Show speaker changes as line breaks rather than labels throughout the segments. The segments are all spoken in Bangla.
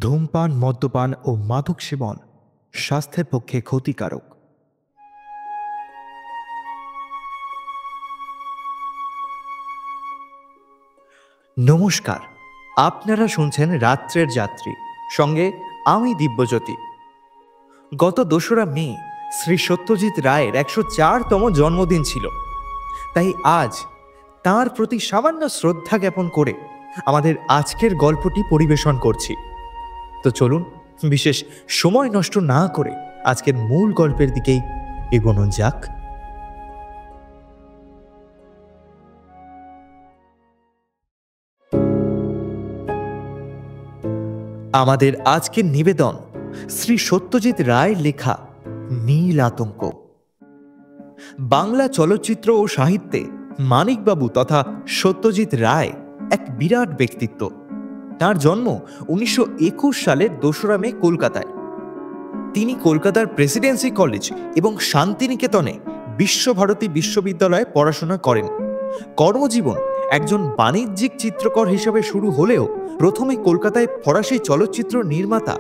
ধূমপান, মদ্যপান ও মাদক সেবন স্বাস্থ্যের পক্ষে ক্ষতিকারক। নমস্কার, আপনারা শুনছেন রাত্রের যাত্রী, সঙ্গে আমি দিব্যজ্যোতি। গত 2রা মে শ্রী সত্যজিৎ রায়ের 104তম জন্মদিন ছিল। তাই আজ তাঁর প্রতি সামান্য শ্রদ্ধা জ্ঞাপন করে আমাদের আজকের গল্পটি পরিবেশন করছি। তো চলুন, বিশেষ সময় নষ্ট না করে আজকের মূল গল্পের দিকেই এগোনো যাক। আমাদের আজকের নিবেদন শ্রী সত্যজিৎ রায়ের লেখা নীল আতঙ্ক। বাংলা চলচ্চিত্র ও সাহিত্যে মানিকবাবু তথা সত্যজিৎ রায় এক বিরাট ব্যক্তিত্ব। তার জন্ম 1921 সালের 2রা মে কলকাতায়। তিনি কলকাতার প্রেসিডেন্সি কলেজ এবং শান্তিনিকেতনে বিশ্বভারতী বিশ্ববিদ্যালয়ে পড়াশোনা করেন। কর্মজীবন একজন বাণিজ্যিক চিত্রকর হিসেবে শুরু হলেও প্রথমে কলকাতায় ফরাসি চলচ্চিত্র নির্মাতা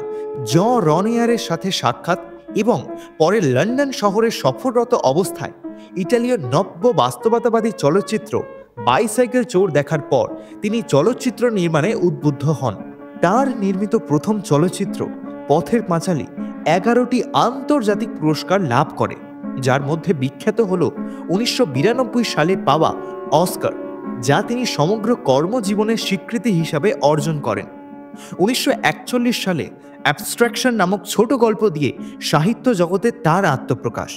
জন রনিয়ারের সাথে সাক্ষাৎ এবং পরে লন্ডন শহরে সফররত অবস্থায় ইটালীয় নব্য বাস্তবতাবাদী চলচ্চিত্র বাইসাইকেল চোর দেখার পর তিনি চলচ্চিত্র নির্মাণে উদ্বুদ্ধ হন। তার নির্মিত প্রথম চলচ্চিত্র পথের পাঁচালী 11টি আন্তর্জাতিক পুরস্কার লাভ করে, যার মধ্যে বিখ্যাত হল 1992 সালে পাওয়া অস্কার, যা তিনি সমগ্র কর্মজীবনের স্বীকৃতি হিসাবে অর্জন করেন। 1941 সালে অ্যাবস্ট্রাকশন নামক ছোট গল্প দিয়ে সাহিত্য জগতে তার আত্মপ্রকাশ।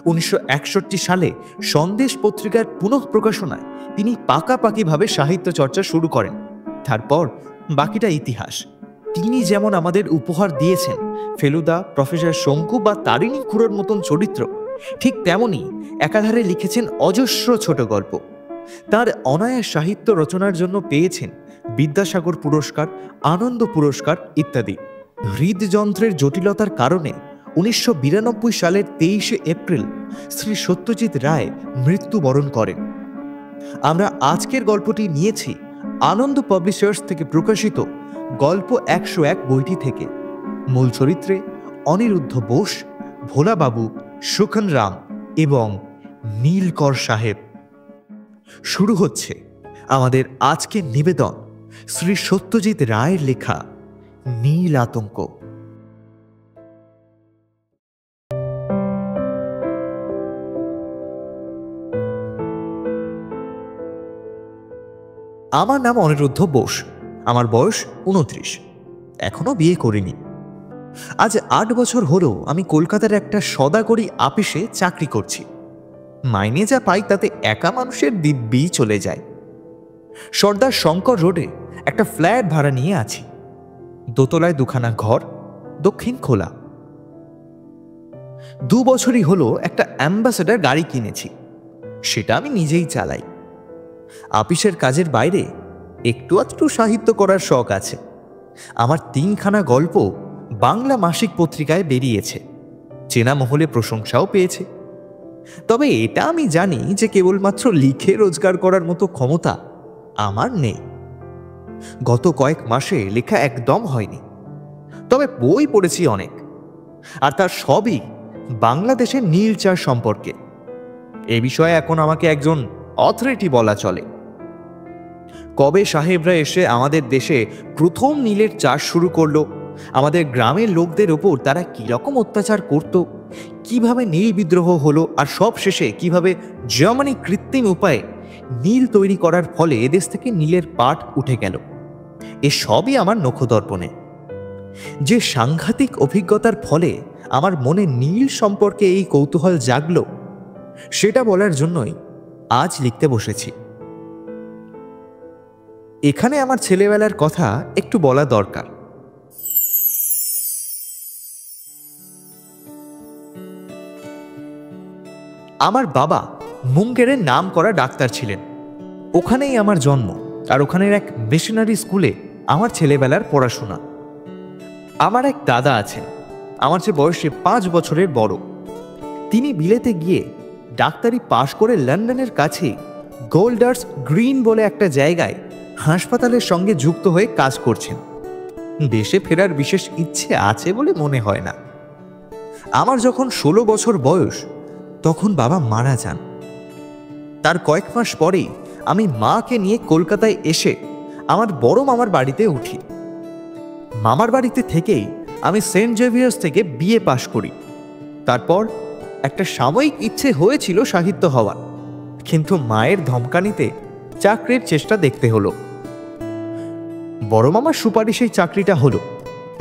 1961 সালে সন্দেশ পত্রিকার পুনঃপ্রকাশনায় তিনি পাকাপাকিভাবে সাহিত্য চর্চা শুরু করেন। তারপর বাকিটা ইতিহাস। তিনি যেমন আমাদের উপহার দিয়েছেন ফেলুদা, প্রফেসর শঙ্কু বা তারিণী খুড়োর মতন চরিত্র, ঠিক তেমনি একাধারে লিখেছেন অজস্র ছোট গল্প। তার অনায়াস সাহিত্য রচনার জন্য পেয়েছেন বিদ্যাসাগর পুরস্কার, আনন্দ পুরস্কার ইত্যাদি। হৃদযন্ত্রের জটিলতার কারণে 1992 সালের 23শে এপ্রিল শ্রী সত্যজিৎ রায় মৃত্যুবরণ করেন। আমরা আজকের গল্পটি নিয়েছি আনন্দ পাবলিশার্স থেকে প্রকাশিত গল্প 101 বইটি থেকে। মূল চরিত্রে অনিরুদ্ধ বোস, ভোলাবাবু, সুখন রাম এবং নীলকর সাহেব। শুরু হচ্ছে আমাদের আজকের নিবেদন শ্রী সত্যজিৎ রায়ের লেখা নীল আতঙ্ক। আমার নাম অনিরুদ্ধ বোস। আমার বয়স 29। এখনো বিয়ে করিনি। আজ 8 বছর হলো আমি কলকাতার একটা সদাগরি আপিসে চাকরি করছি। মাইনে যা পাই তাতে একা মানুষের দিব্যি চলে যায়। সর্দার শঙ্কর রোডে একটা ফ্ল্যাট ভাড়া নিয়ে আছি। দোতলায় 2খানা ঘর, দক্ষিণ খোলা। 2 বছরই হলো একটা অ্যাম্বাসেডর গাড়ি কিনেছি, সেটা আমি নিজেই চালাই। আপিসের কাজের বাইরে একটু আধটু সাহিত্য করার শখ আছে। আমার 3খানা গল্প বাংলা মাসিক পত্রিকায় বেরিয়েছে, চেনা মহলে প্রশংসাও পেয়েছে। তবে এটা আমি জানি যে কেবলমাত্র লিখে রোজগার করার মতো ক্ষমতা আমার নেই। গত কয়েক মাসে লেখা একদম হয়নি, তবে বই পড়েছি অনেক, আর তার সবই বাংলাদেশের নীল চাষ সম্পর্কে। এ বিষয়ে এখন আমাকে একজন অথরিটি বলা চলে। কবে সাহেবরা এসে আমাদের দেশে প্রথম নীলের চাষ শুরু করলো, আমাদের গ্রামের লোকদের ওপর তারা কিরকম অত্যাচার করত, কিভাবে নীল বিদ্রোহ হলো, আর সব শেষে কিভাবে জার্মানি কৃত্রিম উপায়ে নীল তৈরি করার ফলে এদেশ থেকে নীলের পাট উঠে গেল, এ সবই আমার নখদর্পণে। যে সাংঘাতিক অভিজ্ঞতার ফলে আমার মনে নীল সম্পর্কে এই কৌতূহল জাগল, সেটা বলার জন্যই আজ লিখতে বসেছি। এখানে আমার ছেলেবেলার কথা একটু বলা দরকার। আমার বাবা মুঙ্গেরের নাম করা ডাক্তার ছিলেন। ওখানেই আমার জন্ম, আর ওখানের এক মিশনারি স্কুলে আমার ছেলেবেলার পড়াশোনা। আমার এক দাদা আছেন, আমার চেয়ে বয়সে 5 বছরের বড়। তিনি বিলেতে গিয়ে ডাক্তারি পাশ করে লন্ডনের কাছে গোল্ডার্স গ্রিন বলে একটা জায়গায় হাসপাতালের সঙ্গে যুক্ত হয়ে কাজ করছেন। দেশে ফেরার বিশেষ ইচ্ছে আছে বলে মনে হয় না। আমার যখন 16 বছর বয়স তখন বাবা মারা যান। তার কয়েক মাস পরেই আমি মাকে নিয়ে কলকাতায় এসে আমার বড় মামার বাড়িতে উঠি। মামার বাড়িতে থেকেই আমি সেন্ট জেভিয়ার্স থেকে বিএ পাশ করি। তারপর একটা সাময়িক ইচ্ছে হয়েছিল সাহিত্য হওয়ার, কিন্তু মায়ের ধমকানিতে চাকরির চেষ্টা দেখতে হলো। বড় মামার সুপারিশেই চাকরিটা হলো,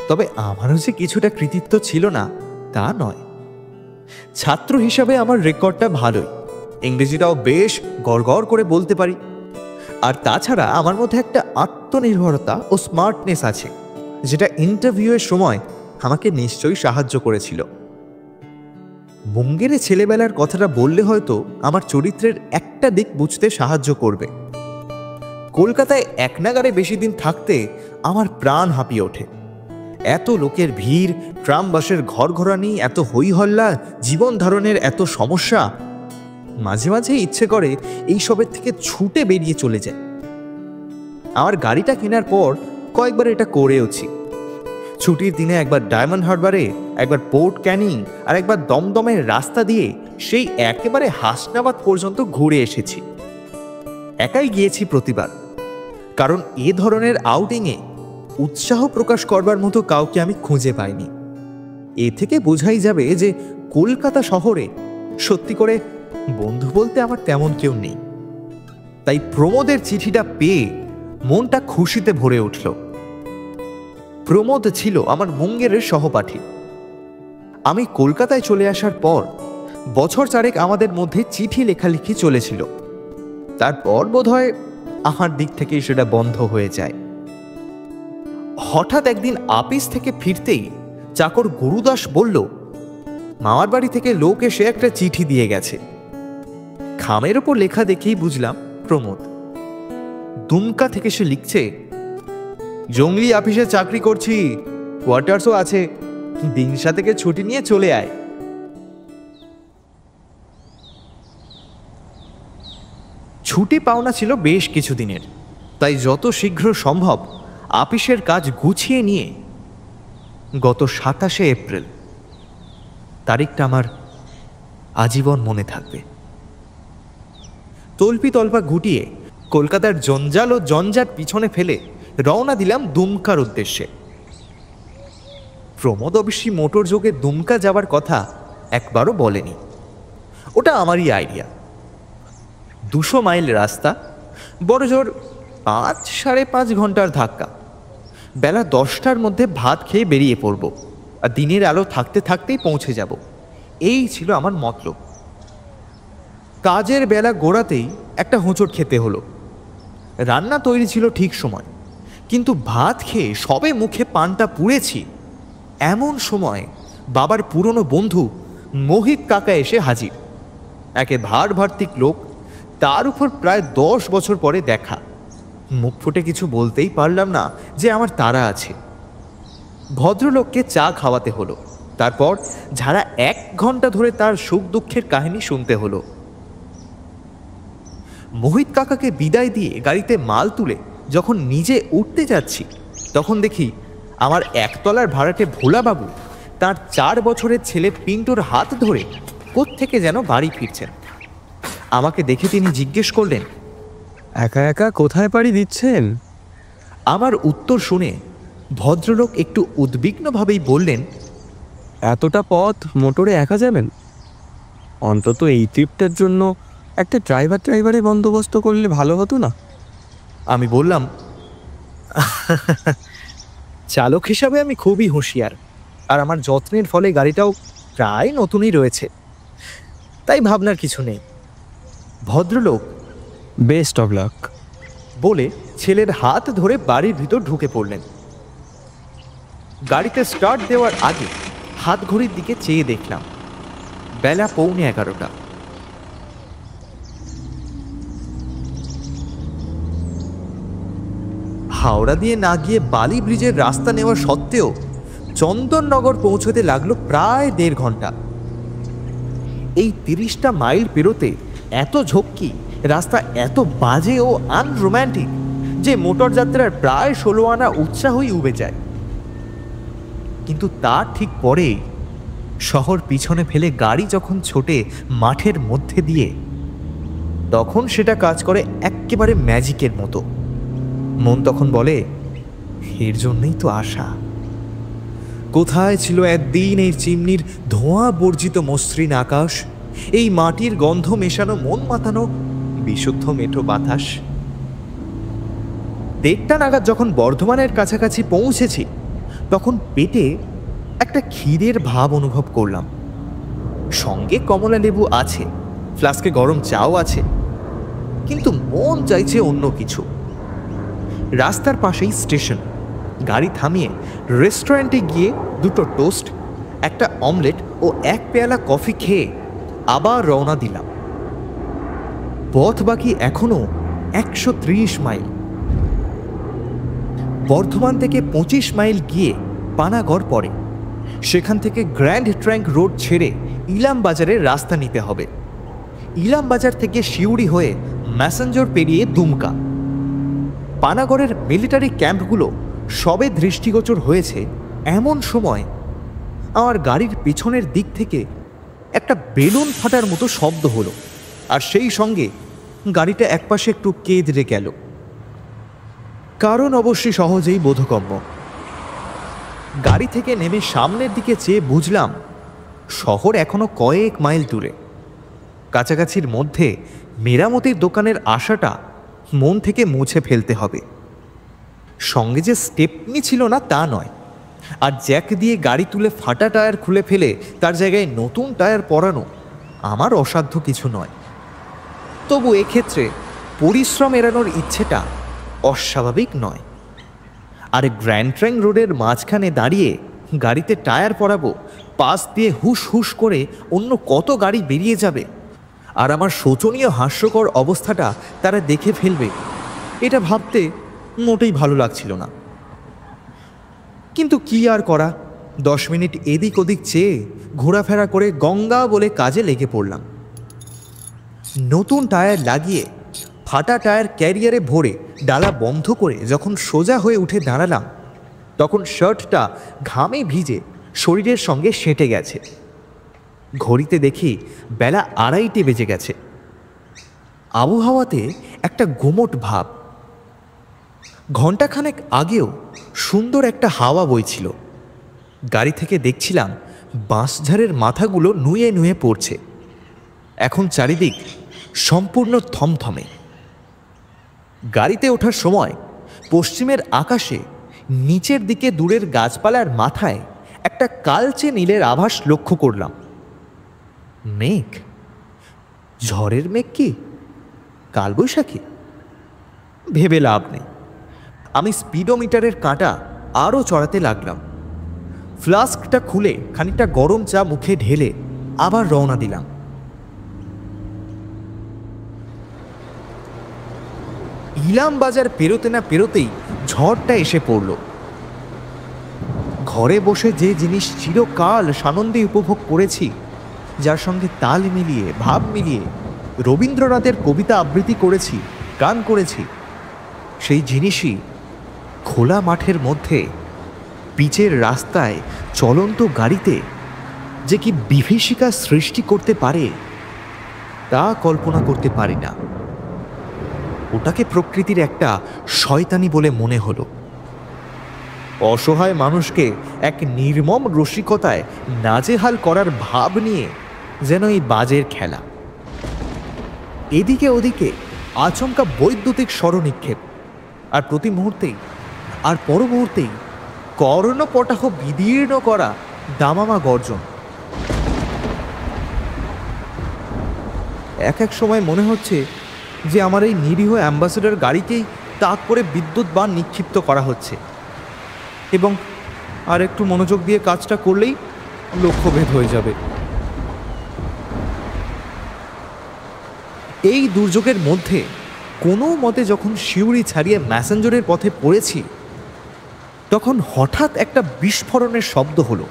তবে আমারও যে কিছুটা কৃতিত্ব ছিল না তা নয়। ছাত্র হিসাবে আমার রেকর্ডটা ভালোই, ইংরেজিটাও বেশ গড়গড় করে বলতে পারি। আর তাছাড়া আমার মধ্যে একটা আত্মনির্ভরতা ও স্মার্টনেস আছে, যেটা ইন্টারভিউয়ের সময় আমাকে নিশ্চয়ই সাহায্য করেছিল। মুঙ্গেরে ছেলেবেলার কথাটা বললে হয়তো আমার চরিত্রের একটা দিক বুঝতে সাহায্য করবে। কলকাতায় এক নাগারে বেশি দিন থাকতে আমার প্রাণ হাঁপিয়ে ওঠে। এত লোকের ভিড়, ট্রাম বাসের ঘরঘরানি, এত হই হল্লা, জীবন ধারণের এত সমস্যা, মাঝে মাঝে ইচ্ছে করে এইসবের থেকে ছুটে বেরিয়ে চলে যায়। আমার গাড়িটা কেনার পর কয়েকবার এটা করেওছি। ছুটির দিনে একবার ডায়মন্ড হারবারে, একবার পোর্ট ক্যানিং, আর একবার দমদমের রাস্তা দিয়ে সেই একেবারে হাসনাবাদ পর্যন্ত ঘুরে এসেছি। একাই গিয়েছি প্রতিবার, কারণ এ ধরনের আউটিংয়ে উৎসাহ প্রকাশ করবার মতো কাউকে আমি খুঁজে পাইনি। এ থেকে বোঝাই যাবে যে কলকাতা শহরে সত্যি করে বন্ধু বলতে আমার তেমন কেউ নেই। তাই প্রমোদের চিঠিটা পেয়ে মনটা খুশিতে ভরে উঠল। প্রমোদ ছিল আমার মুঙ্গেরের সহপাঠী। আমি কলকাতায় চলে আসার পর বছর চারেক আমাদের মধ্যে চিঠি লেখালেখি চলেছিল। তারপর বোধহয় আমার দিক থেকেই সেটা বন্ধ হয়ে যায়। হঠাৎ একদিন আপিস থেকে ফিরতেই চাকর গুরুদাস বলল, মামার বাড়ি থেকে লোক এসে একটা চিঠি দিয়ে গেছে। খামের ওপর লেখা দেখেই বুঝলাম প্রমোদ। দুমকা থেকে সে লিখছে, জঙ্গলি অফিসে চাকরি করছি, কোয়ার্টার্সও আছে, দিন সাতেকের ছুটি নিয়ে চলে আয়। ছুটি পাওনা ছিল বেশ কিছুদিনের, তাই যত শীঘ্র সম্ভব অফিসের কাজ গুছিয়ে নিয়ে গত 27শে এপ্রিল, তারিখটা আমার আজীবন মনে থাকবে, তল্পি তল্পা গুটিয়ে কলকাতার জঞ্জাল ও জঞ্জাট পিছনে ফেলে রওনা দিলাম দুমকার উদ্দেশ্যে। প্রমোদ অবশ্যই মোটর যোগে দুমকা যাওয়ার কথা একবারও বলেনি, ওটা আমারই আইডিয়া। 200 মাইল রাস্তা, বড়জোর 5-5.5 ঘন্টার ধাক্কা। বেলা 10টার মধ্যে ভাত খেয়ে বেরিয়ে পড়ব, আর দিনের আলো থাকতে থাকতেই পৌঁছে যাব, এই ছিল আমার মতলব। কাজের বেলা গোড়াতেই একটা হোঁচট খেতে হলো। রান্না তৈরি ছিল ঠিক সময়, কিন্তু ভাত খেয়ে সবে মুখে পানটা পুড়েছি, এমন সময় বাবার পুরনো বন্ধু মোহিত কাকা এসে হাজির। একে ভার্তিক লোক, তার উপর প্রায় 10 বছর পরে দেখা। মুখ ফুটে কিছু বলতেই পারলাম না যে আমার তাড়া আছে। ভদ্রলোককে চা খাওয়াতে হলো, তারপর ঝাড়া 1 ঘন্টা ধরে তার সুখ দুঃখের কাহিনী শুনতে হলো। মোহিত কাকাকে বিদায় দিয়ে গাড়িতে মাল তুলে যখন নিজে উঠতে যাচ্ছি, তখন দেখি আমার একতলার ভাড়াটে ভোলাবাবু তার 4 বছরের ছেলে পিন্টুর হাত ধরে কোত্থেকে যেন বাড়ি ফিরছেন। আমাকে দেখে তিনি জিজ্ঞেস করলেন,
একা একা কোথায় পাড়ি দিচ্ছেন?
আমার উত্তর শুনে ভদ্রলোক একটু উদ্বিগ্নভাবেই বললেন,
এতটা পথ মোটরে একা যাবেন? অন্তত এই ট্রিপটার জন্য একটা ড্রাইভারের বন্দোবস্ত করলে ভালো হতো না?
আমি বললাম, চালক হিসাবে আমি খুবই হুঁশিয়ার, আর আমার যত্নের ফলে গাড়িটাও প্রায় নতুনই রয়েছে, তাই ভাবনার কিছু নেই। ভদ্রলোক
বেস্ট অফ লাক
বলে ছেলের হাত ধরে বাড়ির ভিতর ঢুকে পড়লেন। গাড়িতে স্টার্ট দেওয়ার আগে হাত ঘড়ির দিকে চেয়ে দেখলাম, বেলা 11:15। হাওড়া দিয়ে না গিয়ে বালি ব্রিজের রাস্তা নেওয়া সত্ত্বেও চন্দননগর পৌঁছতে লাগলো প্রায় 1.5 ঘন্টা। এই 30টা মাইল পেরোতে এত ঝক্কি, রাস্তা এত বাজে ও আনরোম্যান্টিক যে মোটর যাত্রার প্রায় 16 আনা উৎসাহই উবে যায়। কিন্তু তার ঠিক পরেই শহর পিছনে ফেলে গাড়ি যখন ছোটে মাঠের মধ্যে দিয়ে, তখন সেটা কাজ করে একেবারে ম্যাজিকের মতো। মন তখন বলে, এর জন্যই তো আশা। কোথায় ছিল একদিন এই চিমনির ধোঁয়া বর্জিত মসৃণ আকাশ, এই মাটির গন্ধ মেশানো মন মাতানো বিশুদ্ধ মেঠো বাতাস? 1:30 নাগাদ যখন বর্ধমানের কাছাকাছি পৌঁছেছি, তখন পেটে একটা খিদের ভাব অনুভব করলাম। সঙ্গে কমলা লেবু আছে, ফ্লাস্কে গরম চাও আছে, কিন্তু মন চাইছে অন্য কিছু। রাস্তার পাশেই স্টেশন। গাড়ি থামিয়ে রেস্টুরেন্টে গিয়ে 2টো টোস্ট, একটা অমলেট ও 1 পেয়ালা কফি খেয়ে আবার রওনা দিলাম। পথ বাকি এখনো 130 মাইল। বর্ধমান থেকে 25 মাইল গিয়ে পানাগড় পড়ে। সেখান থেকে গ্র্যান্ড ট্র্যাঙ্ক রোড ছেড়ে ইলাম বাজারের রাস্তা নিতে হবে। ইলাম বাজার থেকে শিউড়ি হয়ে ম্যাসেঞ্জর পেরিয়ে দুমকা। পানাগড়ের মিলিটারি ক্যাম্পগুলো সবে দৃষ্টিগোচর হয়েছে এমন সময় আমার গাড়ির পিছনের দিক থেকে একটা বেলুন ফাটার মতো শব্দ হলো, আর সেই সঙ্গে গাড়িটা একপাশে একটু কেঁদড়ে গেল। কারণ অবশ্যই সহজেই বোধগম্য। গাড়ি থেকে নেমে সামনের দিকে চেয়ে বুঝলাম শহর এখনো কয়েক মাইল দূরে। কাছাকাছির মধ্যে মেরামতির দোকানের আশাটা মন থেকে মুছে ফেলতে হবে। সঙ্গে যে স্টেপনি ছিল না তা নয়, আর জ্যাক দিয়ে গাড়ি তুলে ফাটা টায়ার খুলে ফেলে তার জায়গায় নতুন টায়ার পরানো আমার অসাধ্য কিছু নয়। তবু এক্ষেত্রে পরিশ্রম এড়ানোর ইচ্ছেটা অস্বাভাবিক নয়। আর গ্র্যান্ড ট্র্যাঙ্ক রোডের মাঝখানে দাঁড়িয়ে গাড়িতে টায়ার পরাবো, পাশ দিয়ে হুশ হুশ করে অন্য কত গাড়ি বেরিয়ে যাবে, আর আমার শোচনীয় হাস্যকর অবস্থাটা তারা দেখে ফেলবে, এটা ভাবতে মোটেই ভালো লাগছিল না। কিন্তু কি আর করা, 10 মিনিট এদিক ওদিক চেয়ে ঘোরাফেরা করে গঙ্গা বলে কাজে লেগে পড়লাম। নতুন টায়ার লাগিয়ে ফাটা টায়ার ক্যারিয়ারে ভরে ডালা বন্ধ করে যখন সোজা হয়ে উঠে দাঁড়ালাম, তখন শার্টটা ঘামে ভিজে শরীরের সঙ্গে সেঁটে গেছে। ঘড়িতে দেখি বেলা 2:30 বেজে গেছে। আবহাওয়াতে একটা গুমোট ভাব। ঘণ্টাখানেক আগেও সুন্দর একটা হাওয়া বইছিল। গাড়ি থেকে দেখছিলাম বাঁশঝাড়ের মাথাগুলো নুয়ে নুয়ে পড়ছে। এখন চারিদিক সম্পূর্ণ থমথমে। গাড়িতে ওঠার সময় পশ্চিমের আকাশে নিচের দিকে দূরের গাছপালার মাথায় একটা কালচে নীলের আভাস লক্ষ্য করলাম। মেঘ? ঝড়ের মেঘ কি? কালবৈশাখী? ভেবে লাভ নেই। আমি স্পিডোমিটারের কাঁটা আরও চড়াতে লাগলাম। ফ্লাস্কটা খুলে খানিকটা গরম চা মুখে ঢেলে আবার রওনা দিলাম। ইলাম বাজার পেরোতে না পেরোতেই ঝড়টা এসে পড়ল। ঘরে বসে যে জিনিস চিরকাল সানন্দে উপভোগ করেছি, যার সঙ্গে তাল মিলিয়ে ভাব মিলিয়ে রবীন্দ্রনাথের কবিতা আবৃত্তি করেছি, গান করেছি, সেই জিনিসই খোলা মাঠের মধ্যে পিচের রাস্তায় চলন্ত গাড়িতে যে কি বিভীষিকা সৃষ্টি করতে পারে তা কল্পনা করতে পারি না। ওটাকে প্রকৃতির একটা শয়তানি বলে মনে হলো। অসহায় মানুষকে এক নির্মম রসিকতায় নাজেহাল করার ভাব নিয়ে যেন এই বাজের খেলা। এদিকে ওদিকে আচমকা বৈদ্যুতিক স্মরনিক্ষেপ, আর প্রতি মুহূর্তেই আর পর মুহূর্তেই কর্ণপটাহ বিদীর্ণ করা দামামা গর্জন। এক এক সময় মনে হচ্ছে যে আমার এই নিরীহ অ্যাম্বাসেডর গাড়িকেই তাক করে বিদ্যুৎ বাণ নিক্ষিপ্ত করা হচ্ছে, এবং আর একটু মনোযোগ দিয়ে কাজটা করলেই লক্ষ্যভেদ হয়ে যাবে। এই দুর্যোগের মধ্যে কোনো মতে যখন শিউড়ি ছাড়িয়ে ম্যাসেঞ্জরের পথে পড়েছি, তখন হঠাৎ একটা বিস্ফোরণের শব্দ হলো,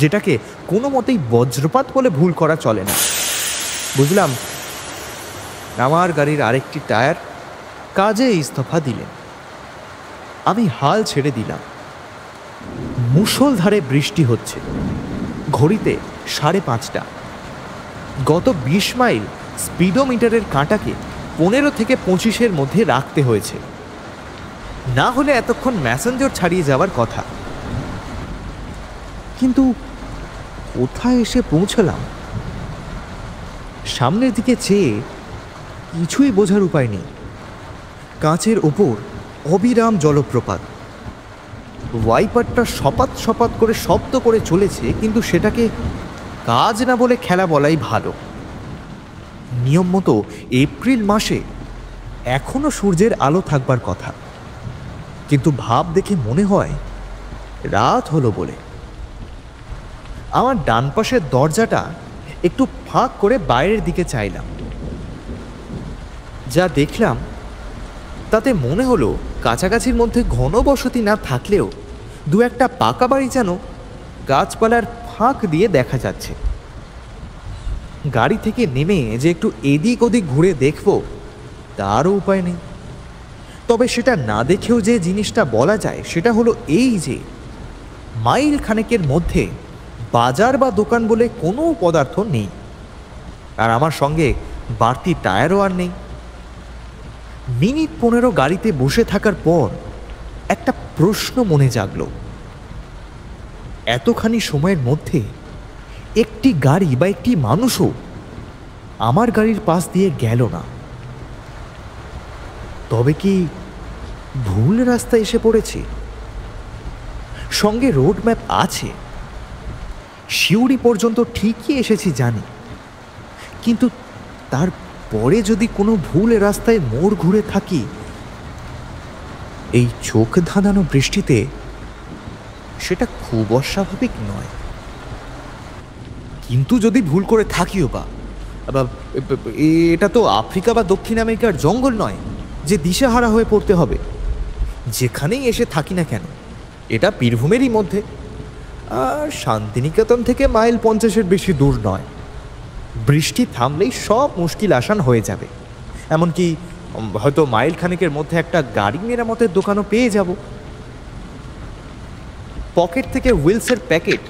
যেটাকে কোনো মতেই বজ্রপাত বলে ভুল করা চলে না। বুঝলাম আমার গাড়ির আরেকটি টায়ার কাজে ইস্তফা দিলেন। আমি হাল ছেড়ে দিলাম। মুষলধারে বৃষ্টি হচ্ছে। ঘড়িতে 5:30। গত 20 মাইল স্পিডোমিটারের কাঁটাকে 15 থেকে 25-এর মধ্যে রাখতে হয়েছে, না হলে এতক্ষণ ম্যাসেঞ্জর ছাড়িয়ে যাওয়ার কথা। কিন্তু কোথায় এসে পৌঁছলাম? সামনের দিকে চেয়ে কিছুই বোঝার উপায় নেই। কাঁচের ওপর অবিরাম জলপ্রপাত। ওয়াইপারটা সপাত সপাত করে শব্দ করে চলেছে, কিন্তু সেটাকে কাজ না বলে খেলা বলাই ভালো। নিয়ম মতো এপ্রিল মাসে এখনো সূর্যের আলো থাকবার কথা, কিন্তু ভাব দেখে মনে হয় রাত হলো বলে। আমার ডান পাশের দরজাটা একটু ফাঁক করে বাইরের দিকে চাইলাম। যা দেখলাম তাতে মনে হলো কাছাকাছির মধ্যে ঘন বসতি না থাকলেও দু একটা পাকা বাড়ি যেন গাছপালার ফাঁক দিয়ে দেখা যাচ্ছে। গাড়ি থেকে নেমে যে একটু এদিক ওদিক ঘুরে দেখব তারও উপায় নেই। তবে সেটা না দেখেও যে জিনিসটা বলা যায় সেটা হলো এই যে মাইল খানেকের মধ্যে বাজার বা দোকান বলে কোনো পদার্থ নেই, আর আমার সঙ্গে বাড়তি টায়ারও আর নেই। মিনিট 15 গাড়িতে বসে থাকার পর একটা প্রশ্ন মনে জাগলো। এতখানি সময়ের মধ্যে একটি গাড়ি বা একটি মানুষও আমার গাড়ির পাশ দিয়ে গেল না। তবে কি ভুল রাস্তায় এসে পড়েছি? সঙ্গে রোড ম্যাপ আছে, সিউড়ি পর্যন্ত ঠিকই এসেছি জানি, কিন্তু তারপরে যদি কোনো ভুল রাস্তায় মোড় ঘুরে থাকি, এই চোখ ধাঁধানো বৃষ্টিতে সেটা খুব অস্বাভাবিক নয়। কিন্তু যদি ভুল করে থাকিও বা, এটা তো আফ্রিকা বা দক্ষিণ আমেরিকার জঙ্গল নয় যে দিশেহারা হয়ে পড়তে হবে। যেখানেই এসে থাকি না কেন এটা বীরভূমেরই মধ্যে, আর শান্তিনিকেতন থেকে মাইল 50-এর বেশি দূর নয়। বৃষ্টি থামলেই সব মুশকিল আসান হয়ে যাবে। এমনকি হয়তো মাইল খানেকের মধ্যে একটা গাড়ি মেরামতের দোকানও পেয়ে যাব। পকেট থেকে হুইলসের প্যাকেট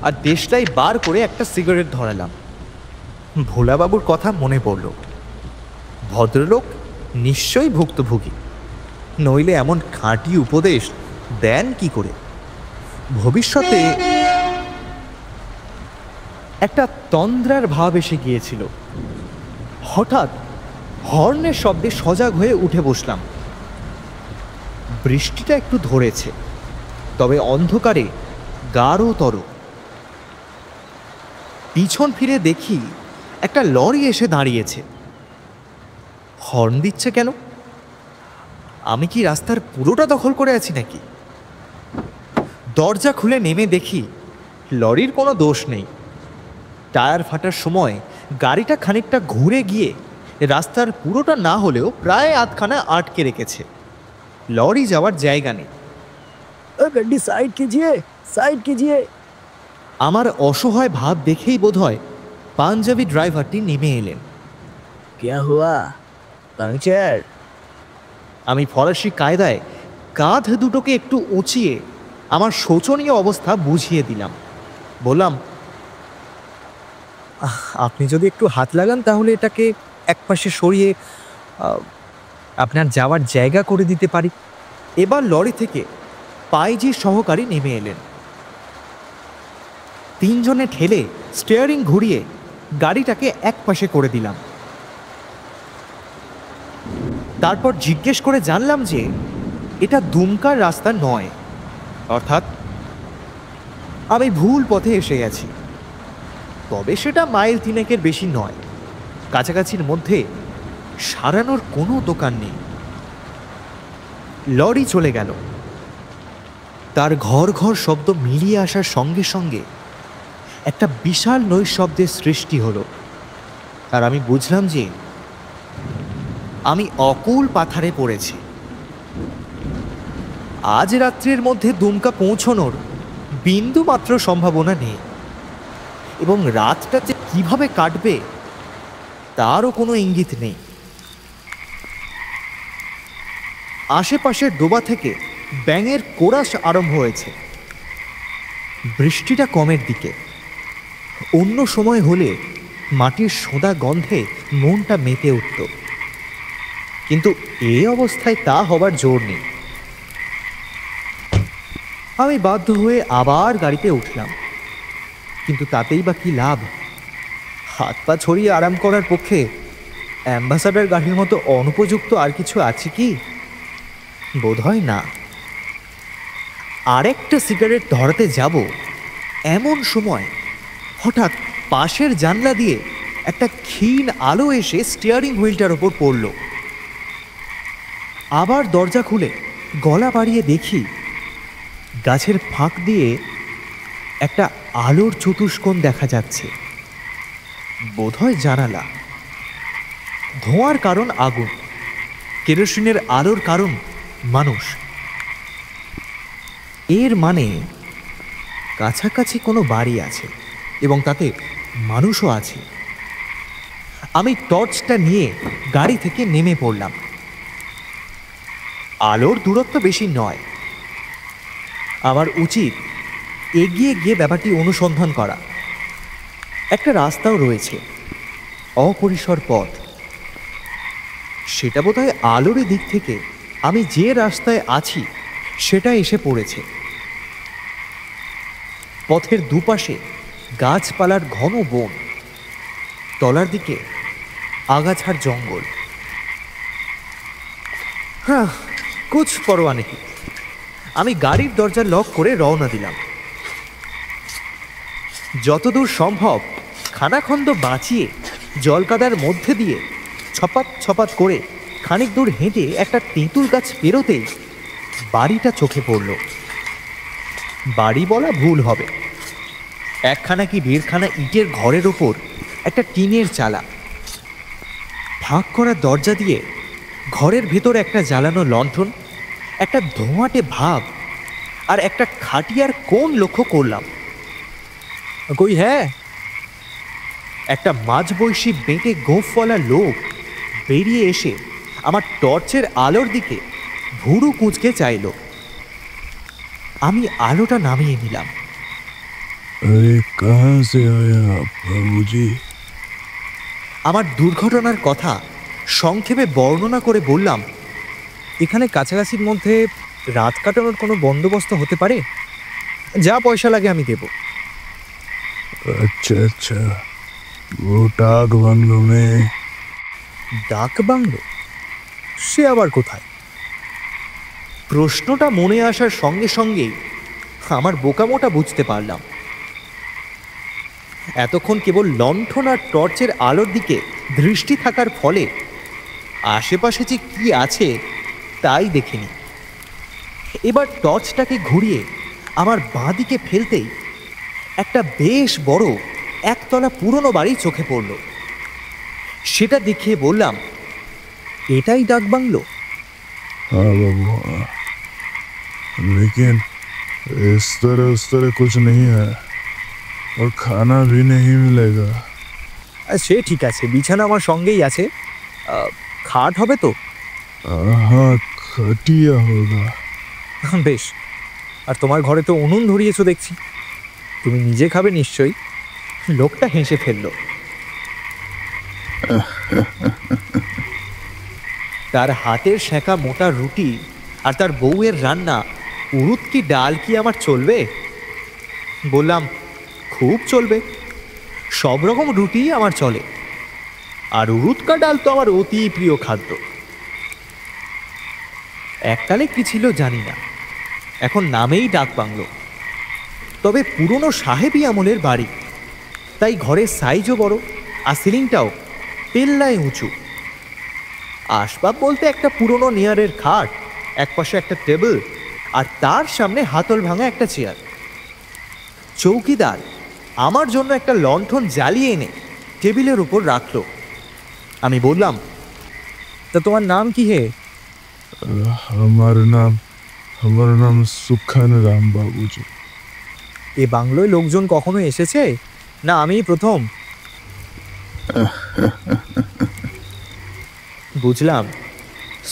আর দেশলাই বার করে একটা সিগারেট ধরালাম। ভোলাবাবুর কথা মনে পড়ল। ভদ্রলোক নিশ্চয়ই ভুক্তভোগী, নইলে এমন খাঁটি উপদেশ দেন কি করে? ভবিষ্যতে একটা তন্দ্রার ভাব এসে গিয়েছিল। হঠাৎ হর্নের শব্দে সজাগ হয়ে উঠে বসলাম। বৃষ্টিটা একটু ধরেছে, তবে অন্ধকারে গাঢ়তর। পিছন ফিরে দেখি একটা লরি এসে দাঁড়িয়েছে। হর্ন দিচ্ছে কেন? আমি কি রাস্তার পুরোটা দখল করে আছি নাকি? দরজা খুলে নেমে দেখি লরির কোনো দোষ নেই। টায়ার ফাটার সময় গাড়িটা খানিকটা ঘুরে গিয়ে রাস্তার পুরোটা না হলেও প্রায় আধখানা আটকে রেখেছে। লরি যাওয়ার জায়গা নেই।
গাড়ি সাইড कीजिए, সাইড कीजिए।
আমার অসহায় ভাব দেখেই বোধহয় পাঞ্জাবি ড্রাইভারটি নেমে এলেন।
क्या हुआ, পাংচার?
আমি ফরাসি কায়দায় কাঁধ দুটোকে একটু উঁচিয়ে আমার শোচনীয় অবস্থা বুঝিয়ে দিলাম। বললাম, আপনি যদি একটু হাত লাগান তাহলে এটাকে একপাশে সরিয়ে আপনার যাওয়ার জায়গা করে দিতে পারি। এবার লরি থেকে পাইজি সহকারী নেমে এলেন। 3 জনে ঠেলে স্টিয়ারিং ঘুরিয়ে গাড়িটাকে একপাশে করে দিলাম। তারপর জিজ্ঞেস করে জানলাম যে এটা দুমকার রাস্তা নয়, অর্থাৎ আমি ভুল পথে এসে গেছি। তবে সেটা মাইল 3-এর বেশি নয়। কাছাকাছির মধ্যে সারানোর কোনো দোকান নেই। লরি চলে গেল। তার ঘর ঘর শব্দ মিলিয়ে আসার সঙ্গে সঙ্গে একটা বিশাল নৈশব্দের সৃষ্টি হলো, আর আমি বুঝলাম যে আমি অকুল পাথারে পড়েছি। আজ রাত্রের মধ্যে দুমকা পৌঁছনোর বিন্দু মাত্র সম্ভাবনা নেই, এবং রাতটা যে কিভাবে কাটবে তারও কোনো ইঙ্গিত নেই। আশেপাশের ডোবা থেকে ব্যাঙের কোরাস আরম্ভ হয়েছে। বৃষ্টিটা কমের দিকে। অন্য সময় হলে মাটির সোঁদা গন্ধে মনটা মেতে উঠত, কিন্তু এই অবস্থায় তা হবার জোর নেই। আমি বাধ্য হয়ে আবার গাড়িতে উঠলাম, কিন্তু তাতেই বা কি লাভ? হাত পা ছড়িয়ে আরাম করার পক্ষে অ্যাম্বাসাডার গাড়ির মতো অনুপযুক্ত আর কিছু আছে কি? বোধহয় না। আরেকটা সিগারেট ধরাতে যাব এমন সময় হঠাৎ পাশের জানলা দিয়ে একটা ক্ষীণ আলো এসে স্টিয়ারিং হুইলটার ওপর পড়ল। আবার দরজা খুলে গলা বাড়িয়ে দেখি গাছের ফাঁক দিয়ে একটা আলোর চতুষ্কোণ দেখা যাচ্ছে। বোধহয় জানালা। ধোঁয়ার কারণ আগুন, কেরোসিনের আলোর কারণ মানুষ। এর মানে কাছাকাছি কোনো বাড়ি আছে এবং তাতে মানুষও আছে। আমি টর্চটা নিয়ে গাড়ি থেকে নেমে পড়লাম। আলোর দূরত্ব বেশি নয়। আমার উচিত এগিয়ে গিয়ে ব্যাপারটি অনুসন্ধান করা। একটা রাস্তাও রয়েছে, অপরিসর পথ। সেটা বোধহয় আলোর দিক থেকে আমি যে রাস্তায় আছি সেটা এসে পড়েছে। পথের দুপাশে গাছপালার ঘন বন, তলার দিকে আগাছার জঙ্গল। হ্যাঁ, কুছ পরোয়া নেই। আমি গাড়ির দরজা লক করে রওনা দিলাম। যতদূর সম্ভব খানাখন্দ বাঁচিয়ে জলকাদার মধ্যে দিয়ে ছপাত ছপাত করে খানিক দূর হেঁটে একটা তেঁতুল গাছ পেরোতেই বাড়িটা চোখে পড়ল। বাড়ি বলা ভুল হবে, একখানা কি দেড়খানা ইটের ঘরের ওপর একটা টিনের চালা। ফাঁক করা দরজা দিয়ে ঘরের ভেতর একটা জ্বালানো লণ্ঠন, একটা ধোঁয়াটে ভাব আর একটা খাটিয়ার কোণ লক্ষ্য করলাম। কই হ্যাঁ, একটা মাঝবয়সী বেঁটে গোঁফওয়ালা লোক বেরিয়ে এসে আমার টর্চের আলোর দিকে ভুরু কুঁচকে চাইল। আমি আলোটা নামিয়ে নিলাম।
अरे कहाँ से आए आप बाबूजी?
আমার দুর্ঘটনার কথা সংক্ষেপে বর্ণনা করে বললাম, এখানে কাছাকাছির মধ্যে রাত কাটানোর কোনো বন্দোবস্ত হতে পারে? যা পয়সা লাগে আমি দেব।
अच्छा अच्छा, वो डाक बंगलो में।
ডাক বাংলো? সে আবার কোথায়? প্রশ্নটা মনে আসার সঙ্গে সঙ্গেই আমার বোকামোটা বুঝতে পারলাম। এতক্ষণ কেবল লণ্ঠন আর টর্চের আলোর দিকে দৃষ্টি থাকার ফলে আশেপাশে যে কি আছে তাই দেখিনি। এবার টর্চটাকে ঘুরিয়ে আমার বাঁ দিকে ফেলতেই একটা বেশ বড় একতলা পুরনো বাড়ি চোখে পড়ল। সেটা দেখিয়ে বললাম, এটাই ডাক বাংলো?
हाँ बाबू हाँ, लेकिन इस तरह उस तरह कुछ नहीं है और खाना भी नहीं मिलेगा।
সে ঠিক আছে, বিছানা আমার সঙ্গেই আছে। খাট হবে তো?
हाँ खटिया होगा।
বেশ। আর তোমার ঘরে তো উনুন ধরিয়েছো দেখছি, তুমি নিজে খাবে নিশ্চয়ই। লোকটা হেসে ফেলল। তার হাতের সেঁকা মোটা রুটি আর তার বউয়ের রান্না উড়ুদ কি ডাল কি আমার চলবে? বললাম, খুব চলবে। সব রকম রুটিই আমার চলে, আর উড়ুদ কা ডাল তো আমার অতি প্রিয় খাদ্য। এককালে কি ছিল জানি না, এখন নামেই ডাক বাংলো। তবে পুরনো সাহেবী আমলের বাড়ি, তাই ঘরের সাইজও বড় আর সিলিংটাও পেল্লায় উঁচু। আসবাব বলতে একটা পুরনো নেয়ারের খাট, একপাশে একটা টেবিল আর তার সামনে হাতল ভাঙা একটা চেয়ার। চৌকিদার আমার জন্য একটা লণ্ঠন জ্বালিয়ে এনে টেবিলের উপর রাখলো। আমি বললাম, তা তোমার নাম কি হে?
हमारा नाम सुखन राम बाबूजी।
এ বাংলোয় লোকজন কখনো এসেছে না আমিই প্রথম? বুঝলাম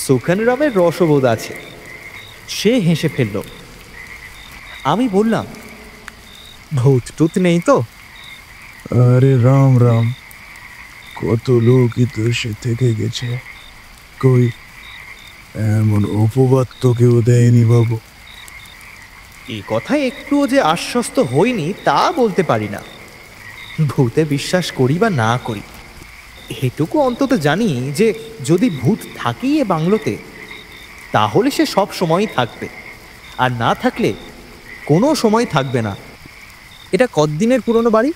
সুখান রামের রসবোধ আছে। সে হেসে ফেলল। আমি বললাম, ভূত টুত নেই তো?
আরে রাম রাম, কত লোক ইতিহাসে থেকে গেছে, কই এমন অপবাদ তো কেউ দেয়নি বাবু।
এই কথায় একটুও যে আশ্বস্ত হইনি তা বলতে পারি না। ভূতে বিশ্বাস করি বা না করি, এটুকু অন্তত জানি যে যদি ভূত থাকেই এ বাংলোতে, তাহলে সে সব সময়ই থাকবে, আর না থাকলে কোনো সময় থাকবে না।
এটা কতদিনের পুরনো বাড়ি?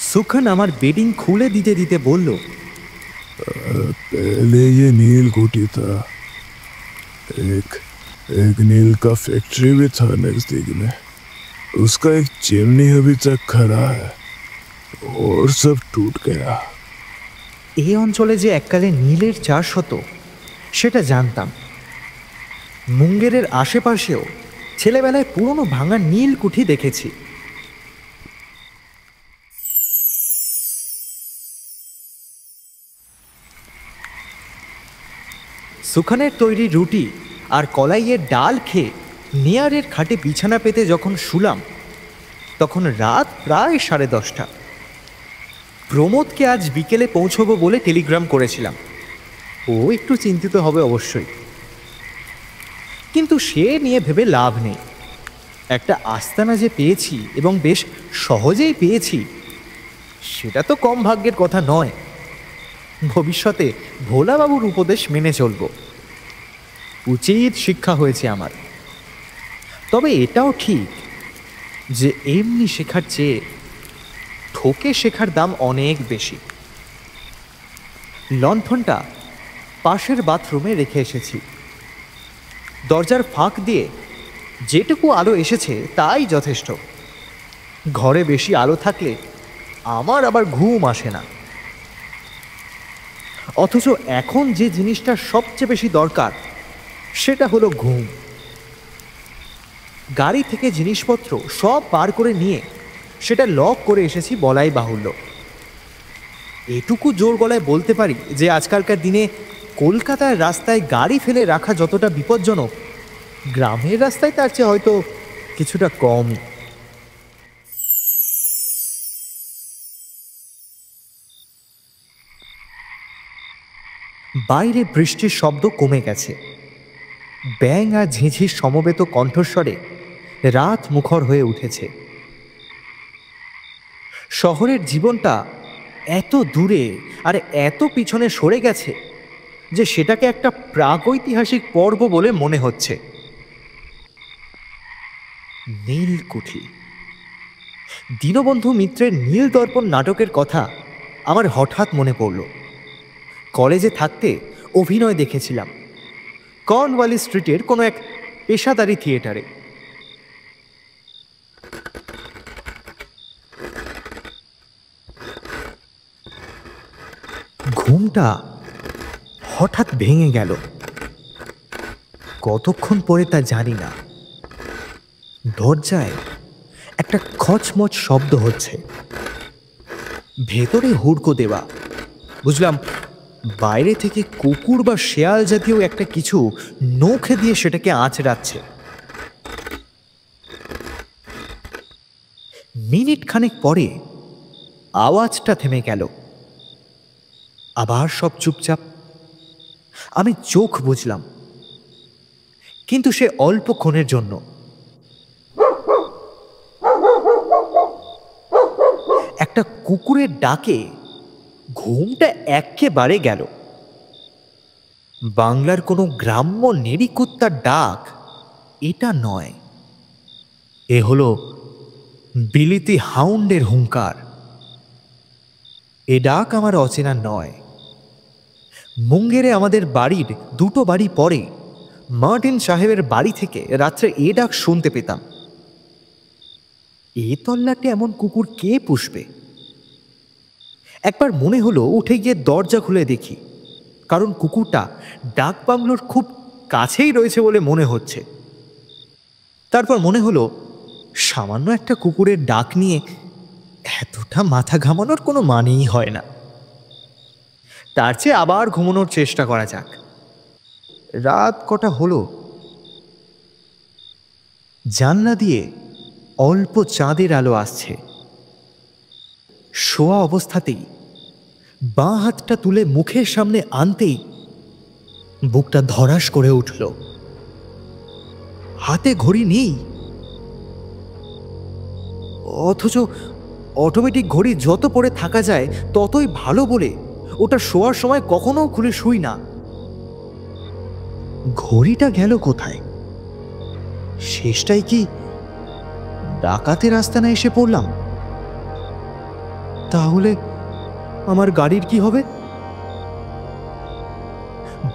সুখান আমার বেডিং খুলে দিতে দিতে বলল,
पहले ये नील कोठी था, एक एक नील का फैक्ट्री भी था नजदीक में, उसका एक चिमनी अभी तक खड़ा है और सब टूट गया।
এই অঞ্চলে যে এককালে নীলের চাষ হতো সেটা জানতাম। মুঙ্গেরের আশেপাশেও ছেলেবেলায় পুরনো ভাঙা নীল কুঠি দেখেছি। সুখানের তৈরি রুটি আর কলাইয়ের ডাল খেয়ে নেয়ারের খাটে বিছানা পেতে যখন শুলাম, তখন রাত প্রায় 10:30। প্রমোদকে আজ বিকেলে পৌঁছবো বলে টেলিগ্রাম করেছিলাম। ও একটু চিন্তিত হবে অবশ্যই, কিন্তু সে নিয়ে ভেবে লাভ নেই। একটা আস্তানা যে পেয়েছি এবং বেশ সহজেই পেয়েছি, সেটা তো কম ভাগ্যের কথা নয়। ভবিষ্যতে ভোলাবাবুর উপদেশ মেনে চলব, উচিত শিক্ষা হয়েছে আমার। তবে এটাও ঠিক যে এমনি শেখার চেয়ে ঠকে শেখার দাম অনেক বেশি। লণ্ঠনটা পাশের বাথরুমে রেখে এসেছি। দরজার ফাঁক দিয়ে যেটুকু আলো এসেছে তাই যথেষ্ট। ঘরে বেশি আলো থাকলে আমার আবার ঘুম আসে না। অথচ এখন যে জিনিসটা সবচেয়ে বেশি দরকার সেটা হলো ঘুম। গাড়ি থেকে জিনিসপত্র সব বার করে নিয়ে সেটা লক করে এসেছি বলাই বাহুল্য। এটুকু জোর গলায় বলতে পারি যে আজকালকার দিনে কলকাতার রাস্তায় গাড়ি ফেলে রাখা যতটা বিপজ্জনক, গ্রামের রাস্তায় তার চেয়ে হয়তো কিছুটা কম। বাইরে বৃষ্টির শব্দ কমে গেছে। ব্যাঙ আর ঝিঝির সমবেত কণ্ঠস্বরে রাত মুখর হয়ে উঠেছে। শহরের জীবনটা এত দূরে আর এত পিছনে সরে গেছে যে সেটাকে একটা প্রাগৈতিহাসিক পর্ব বলে মনে হচ্ছে। নীলকুঠি। দীনবন্ধু মিত্রের নীল দর্পণ নাটকের কথা আমার হঠাৎ মনে পড়ল। কলেজে থাকতে অভিনয় দেখেছিলাম কর্নওয়ালিস স্ট্রিটের কোনো এক পেশাদারি থিয়েটারে। ঘুমটা হঠাৎ ভেঙে গেল। কতক্ষণ পরে তা জানি না। দরজায় একটা খচমচ শব্দ হচ্ছে। ভেতরে হুড়কো দেওয়া। বুঝলাম বাইরে থেকে কুকুর বা শেয়াল জাতীয় একটা কিছু নখে দিয়ে সেটাকে আঁচড়াচ্ছে। মিনিট খানেক পরে আওয়াজটা থেমে গেল। আবার সব চুপচাপ। আমি চোখ বুঝলাম, কিন্তু সে অল্পক্ষণের জন্য। একটা কুকুরের ডাকে ঘুমটা একেবারে গেল। বাংলার কোনো গ্রাম্য নেড়িকুত্তার ডাক এটা নয়, এ হলো বিলিতি হাউন্ডের হুঙ্কার। এ ডাক আমার অচেনা নয়। মুঙ্গেরে আমাদের বাড়ির 2টো বাড়ি পরে মার্টিন সাহেবের বাড়ি থেকে রাত্রে এ ডাক শুনতে পেতাম। এ তল্লাটে এমন কুকুর কে পুষবে? একবার মনে হলো উঠে গিয়ে দরজা খুলে দেখি, কারণ কুকুরটা ডাক বাংলোর খুব কাছেই রয়েছে বলে মনে হচ্ছে। তারপর মনে হলো সামান্য একটা কুকুরের ডাক নিয়ে এতটা মাথা ঘামানোর কোনো মানেই হয় না। তার চেয়ে আবার ঘুমানোর চেষ্টা করা যাক। রাত কটা হলো। জানলা দিয়ে অল্প চাঁদের আলো আসছে। শোয়া অবস্থাতেই বাঁ হাতটা তুলে মুখের সামনে আনতেই বুকটা ধড়াস করে উঠল। হাতে ঘড়ি নেই, অথচ অটোমেটিক ঘড়ি যত পরে থাকা যায় ততই ভালো বলে ওটা শোয়ার সময় কখনো খুলে শুই না। ঘড়িটা গেল কোথায়? শেষটাই কি ডাকাতের আস্তানায় এসে পড়লাম? তাহলে আমার গাড়ির কি হবে?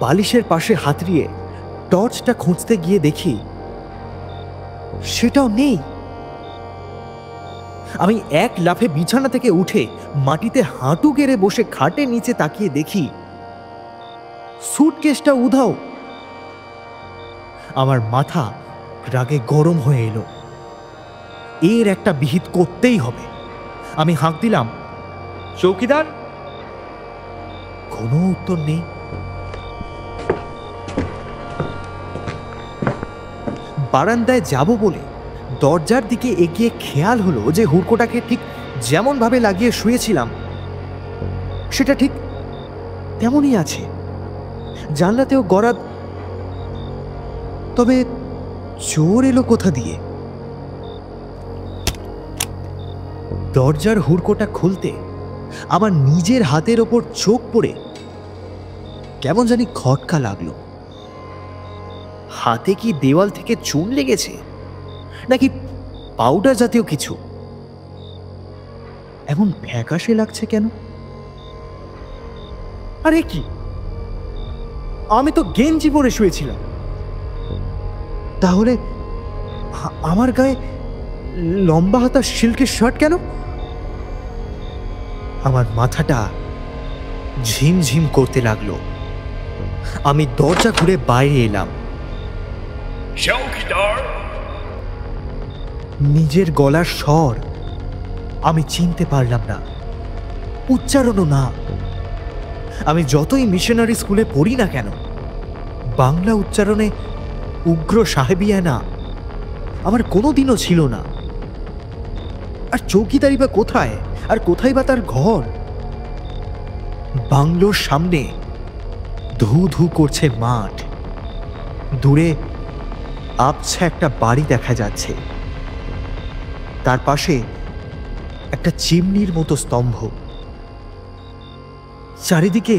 বালিশের পাশে হাতড়িয়ে টর্চটা খুঁজতে গিয়ে দেখি সেটাও নেই। আমি এক লাফে বিছানা থেকে উঠে মাটিতে হাঁটু গেড়ে বসে খাটের নিচে তাকিয়ে দেখি সুটকেসটা উধাও। আমার মাথা রাগে গরম হয়ে এলো। এর একটা বিহিত করতেই হবে। আমি হাঁক দিলাম, চৌকিদার। কোনো উত্তর নেই। বারান্দায় যাব বলে দরজার দিকে এগিয়ে খেয়াল হলো যে হুড়কোটাকে ঠিক যেমন ভাবে লাগিয়ে শুয়েছিলাম সেটা ঠিক তেমনই আছে, জানলাতেও গরাদ। তবে চোর এলো কোথা দিয়ে? দরজার হুড়কোটা খুলতে আমার নিজের হাতের ওপর চোখ পড়ে কেমন জানি খটকা লাগলো। হাতে কি দেওয়াল থেকে চুন লেগেছে নাকি পাউডার জাতীয় কিছু? এমন ফ্যাকাশে লাগছে কেন? আরে কি, আমি তো গেঞ্জি পরে শুয়েছিলাম। তাহলে আমার গায়ে লম্বা হাতা সিল্কের শার্ট কেন? আমার মাথাটা ঝিমঝিম করতে লাগলো। আমি দরজা খুলে বাইরে এলাম। নিজের গলার স্বর আমি চিনতে পারলাম না, উচ্চারণও না। আমি যতই মিশনারি স্কুলে পড়ি না কেন, বাংলা উচ্চারণে উগ্র সাহেবিয়া না আমার কোনোদিনও ছিল না। আর চৌকিদারি বা কোথায়, আর কোথায় বা তার ঘর? বাংলোর সামনে ধু ধু করছে মাঠ, দূরে আবছা একটা বাড়ি দেখা যাচ্ছে, তার পাশে একটা চিমনির মতো স্তম্ভ। চারিদিকে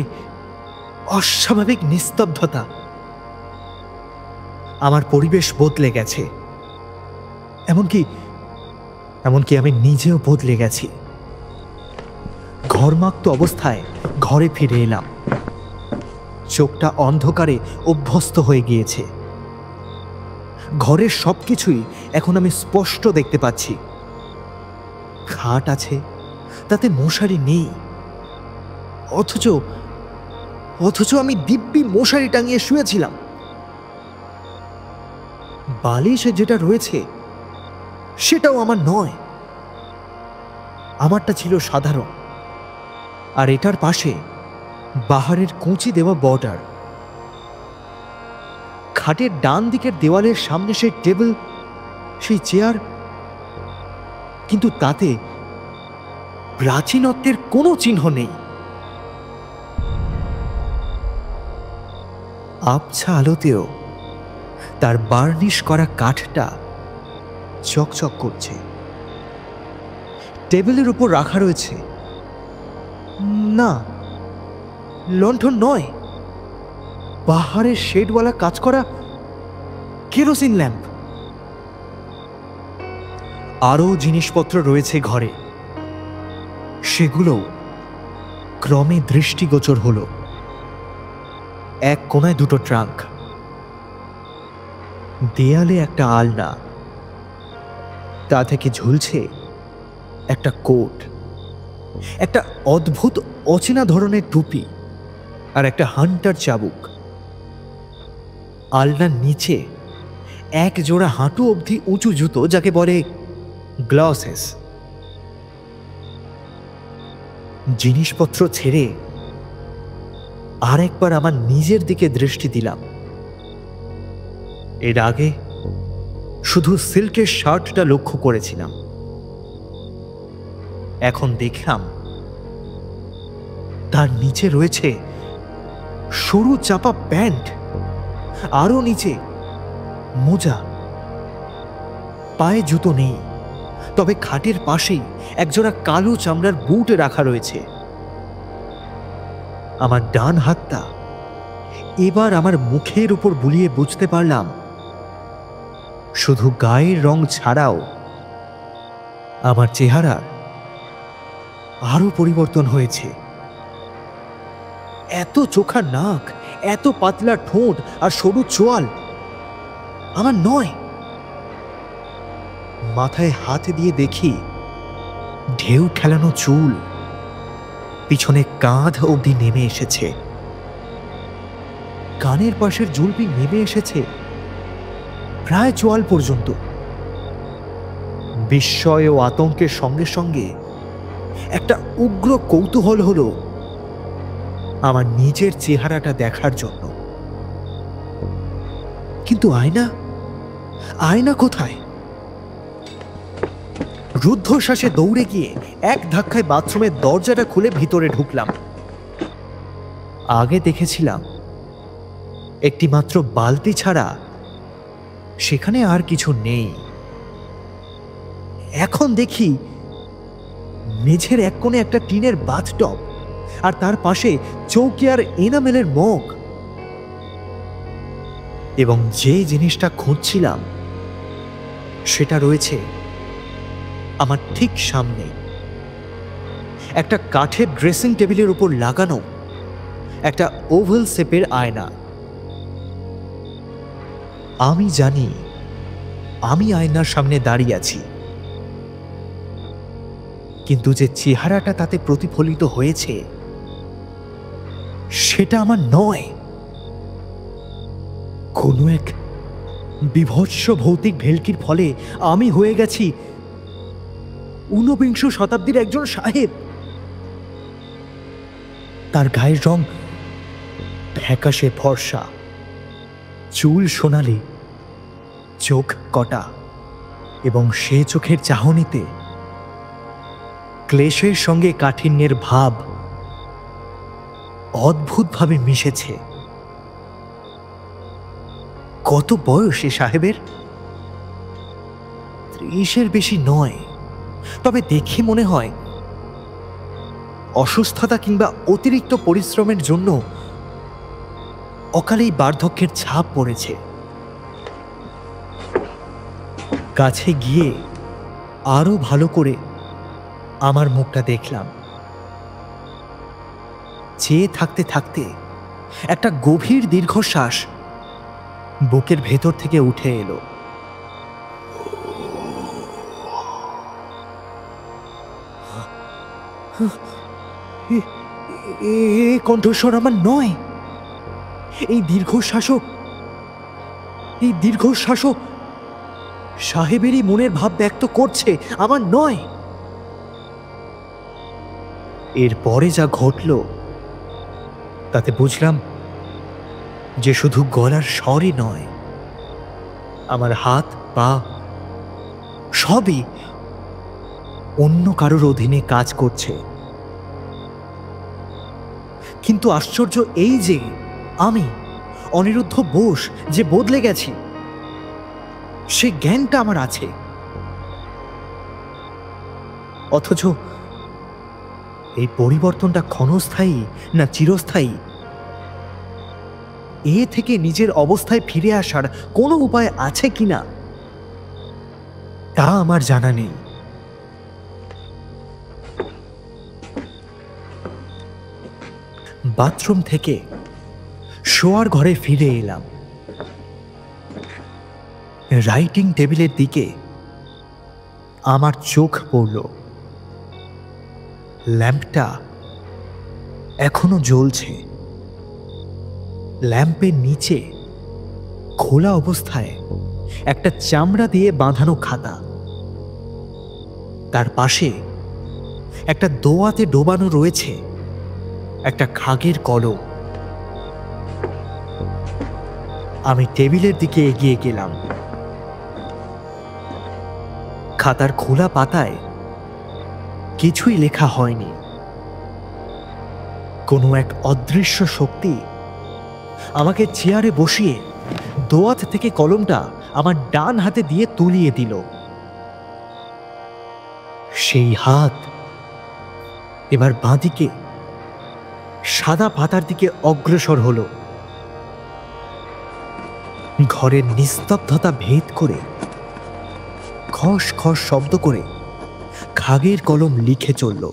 অস্বাভাবিক নিস্তব্ধতা। আমার পরিবেশ বদলে গেছে, এমনকি আমি নিজেও বদলে গেছি। ঘর্মাক্ত অবস্থায় ঘরে ফিরে এলাম। চোখটা অন্ধকারে অভ্যস্ত হয়ে গিয়েছে। ঘরের সবকিছুই এখন আমি স্পষ্ট দেখতে পাচ্ছি। খাট আছে, তাতে মশারি নেই, অথচ আমি দিব্যি মশারি টাঙিয়ে শুয়েছিলাম। বালিশে যেটা রয়েছে সেটাও আমার নয়, আমারটা ছিল সাধারণ। আর এটার পাশে বাহারের কুঁচি দেওয়া বর্ডার। খাটের ডান দিকের দেওয়ালের সামনে সেই টেবিল, সেই চেয়ার, কিন্তু তাতে প্রাচীনত্বের কোনো চিহ্ন নেই। আবছা আলোতেও তার বার্নিশ করা কাঠটা চকচক করছে। টেবিলের উপর রাখা রয়েছে, না লণ্ঠন নয়, বাহারের শেডওয়ালা কাজ করা কেরোসিন ল্যাম্প। আরও জিনিসপত্র রয়েছে ঘরে, সেগুলো ক্রমে দৃষ্টিগোচর হলো। এক কোনায় দুটো ট্রাঙ্ক, দেয়ালে একটা আলনা, তা থেকে ঝুলছে একটা কোট, একটা অদ্ভুত অচেনা ধরনের টুপি আর একটা হান্টার চাবুক। আলনার নিচে এক জোড়া হাঁটু অবধি উঁচু জুতো, যাকে বলে গ্লাসেস। জিনিসপত্র ছেড়ে আরেকবার আমার নিজের দিকে দৃষ্টি দিলাম। এর আগে শুধু সিল্কের শার্টটা লক্ষ্য করেছিলাম। এখন দেখলাম তার নিচে রয়েছে সরু চাপা প্যান্ট, আরো নিচে মোজা, পায়ে জুতো নেই, তবে খাটের পাশেই একজোড়া কালো চামড়ার বুট রাখা রয়েছে। আমার ডান হাতটা এবার আমার মুখের উপর বুলিয়ে বুঝতে পারলাম শুধু গায়ের রং ছাড়াও আমার চেহারার আরো পরিবর্তন হয়েছে। এত চোখা নাক, এত পাতলা ঠোঁট আর সরু চোয়াল আমার নয়। মাথায় হাত দিয়ে দেখি ঢেউ খেলানো চুল পিছনে কাঁধ অবধি নেমে এসেছে, কানের পাশের জুলপি নেমে এসেছে প্রায় চোয়াল পর্যন্ত। বিস্ময় ও আতঙ্কের সঙ্গে সঙ্গে একটা উগ্র কৌতূহল হলো আমার নিজের চেহারাটা দেখার জন্য। কিন্তু আয়না কোথায়? রুদ্ধশ্বাসে দৌড়ে গিয়ে এক ধাক্কায় বাথরুমের দরজাটা খুলে ভিতরে ঢুকলাম। আগে দেখেছিলাম একটি মাত্র বালতি ছাড়া সেখানে আর কিছু নেই। এখন দেখি মেঝের এক কোণে একটা টিনের বাথটব, আর তার পাশে চৌকি আর এনামেলের মগ। এবং যে জিনিসটা খুঁজছিলাম সেটা রয়েছে আমার ঠিক সামনে, একটা কাঠের ড্রেসিং টেবিলের উপর লাগানো একটা ওভাল শেপের আয়না। আমি জানি আমি আয়নার সামনে দাঁড়িয়ে আছি, কিন্তু যে চেহারাটা তাতে প্রতিফলিত হয়েছে সেটা আমার নয়। কোনো এক বিভৎস ভৌতিক ভেলকির ফলে আমি হয়ে গেছি ঊনবিংশ শতাব্দীর একজন সাহেব। তার গায়ের রং ফ্যাকাশে ফর্সা, চুল সোনালি, চোখ কটা, এবং সে চোখের চাহনিতে ক্লেশের সঙ্গে কাঠিন্যের ভাব অদ্ভুতভাবে মিশেছে। কত বয়স এ সাহেবের? 30-এর বেশি নয়, তবে দেখে মনে হয় অসুস্থতা কিংবা অতিরিক্ত পরিশ্রমের জন্য অকালেই বার্ধক্যের ছাপ পড়েছে। কাছে গিয়ে আরো ভালো করে আমার মুখটা দেখলাম। চেয়ে থাকতে থাকতে একটা গভীর দীর্ঘশ্বাস বুকের ভেতর থেকে উঠে এলো। এ কণ্ঠস্বর আমার নয়। এই দীর্ঘশ্বাসও সাহেবেরই মনের ভাব ব্যক্ত করছে, আমার নয়। এরপরে যা ঘটল তাতে বুঝলাম যে শুধু গলার স্বরই নয়, আমার হাত পা সবই অন্য কারোর অধীনে কাজ করছে। কিন্তু আশ্চর্য এই যে আমি অনিরুদ্ধ বোস যে বদলে গেছি সে জ্ঞানটা আমার আছে, অথচ এই পরিবর্তনটা ক্ষণস্থায়ী না চিরস্থায়ী, এ থেকে নিজের অবস্থায় ফিরে আসার কোনো উপায় আছে কিনা তা আমার জানা নেই। বাথরুম থেকে শোয়ার ঘরে ফিরে এলাম। রাইটিং টেবিলের দিকে আমার চোখ পড়ল। ল্যাম্পটা এখনো জ্বলছে। ল্যাম্পের নিচে খোলা অবস্থায় একটা চামড়া দিয়ে বাঁধানো খাতা, তার পাশে একটা দোয়াতে ডোবানো রয়েছে একটা খাগের কলম। আমি টেবিলের দিকে এগিয়ে গেলাম। খাতার খোলা পাতায় কিছুই লেখা হয়নি। কোনো এক অদৃশ্য শক্তি আমাকে চেয়ারে বসিয়ে দোয়াত থেকে কলমটা আমার ডান হাতে দিয়ে তুলিয়ে দিল। সেই হাত এবার বাঁদিকে সাদা পাতার দিকে অগ্রসর হলো। ঘরের নিস্তব্ধতা ভেদ করে খস খস শব্দ করে খাগের কলম লিখে চলল।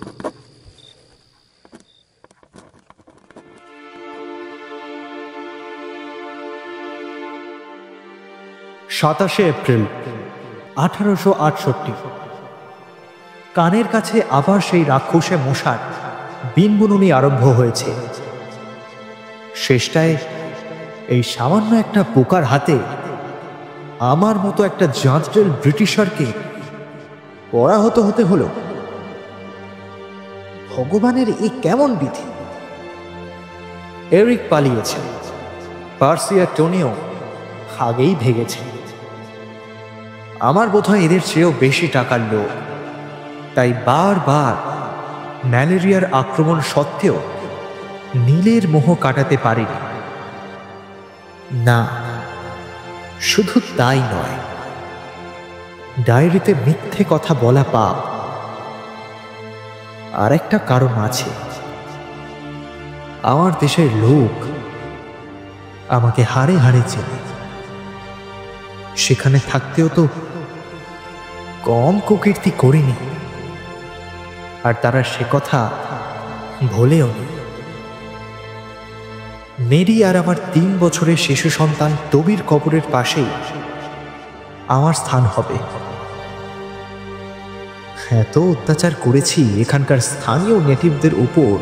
27 এপ্রিল 1868। কানের কাছে আবার সেই রাক্ষসে মশার বিনবুননি আরম্ভ হয়েছে। শেষটায় এই সামান্য একটা পোকার হাতে আমার মতো একটা জাঁচডেল ব্রিটিশারকে পরাহত হতে হলো। ভগবানের এই কেমন বিধি! এরিক পালিয়েছে, পার্সি আর টোনিও আগেই ভেগেছে। আমার বোধহয় এদের চেয়েও বেশি টাকার লোক, তাই বারবার ম্যালেরিয়ার আক্রমণ সত্ত্বেও নীলের মোহ কাটাতে পারিনি। না, শুধু তাই নয়, ডায়েরিতে মিথ্যে কথা বলা পাপ। আর একটা কারণ আছে, আমার দেশের লোক আমাকে হাড়ে হাড়ে চেনে। সেখানে থাকতেও তো কম কুকীর্তি করিনি, আর তারা সে কথা ভুলেও নি। মেরি আর আমার 3 বছরের শিশু সন্তান টবির কবরের পাশেই আমার স্থান হবে। এত অত্যাচার করেছি এখানকার স্থানীয় নেটিভদের উপর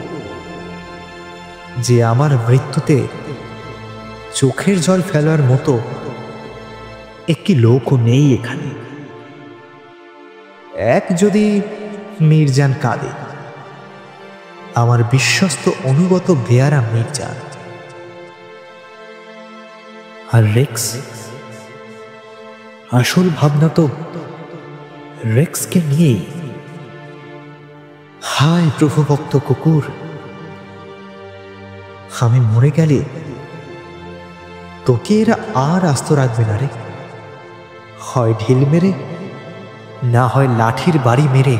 যে আমার মৃত্যুতে চোখের জল ফেলার মতো একটি লোকও নেই এখানে। এক যদি মির্জান কাঁদে, আমার বিশ্বস্ত অনুগত বেয়ারা মির্জান। আর রেক্স, আসল ভাবনা তো রেক্সকে নিয়েই। হায় প্রভুভক্ত কুকুর, আমি মরে গেলে তোকে এরা আর আস্ত রাখবে না রে। হয় ঢিল মেরে, না হয় লাঠির বাড়ি মেরে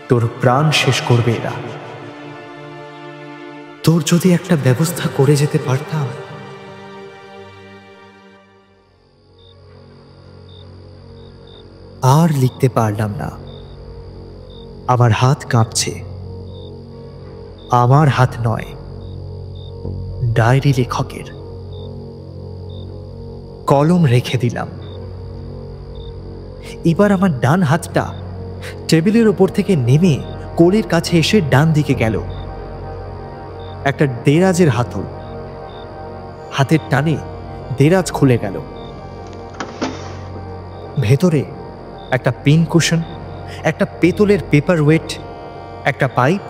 তোর প্রাণ শেষ করবে এরা। তোর যদি একটা ব্যবস্থা করে যেতে পারতাম। আর লিখতে পারলাম না, আমার হাত কাঁপছে। আমার হাত নয়, ডায়েরি লেখকের। কলম রেখে দিলাম। এবার আমার ডান হাতটা টেবিলের উপর থেকে নেমে কোলের কাছে এসে ডান দিকে গেল। একটা দেরাজের হাতল, হাতের টানে দেরাজ খুলে গেল। ভেতরে একটা পিন কুশন, একটা পেতলের পেপার ওয়েট, একটা পাইপ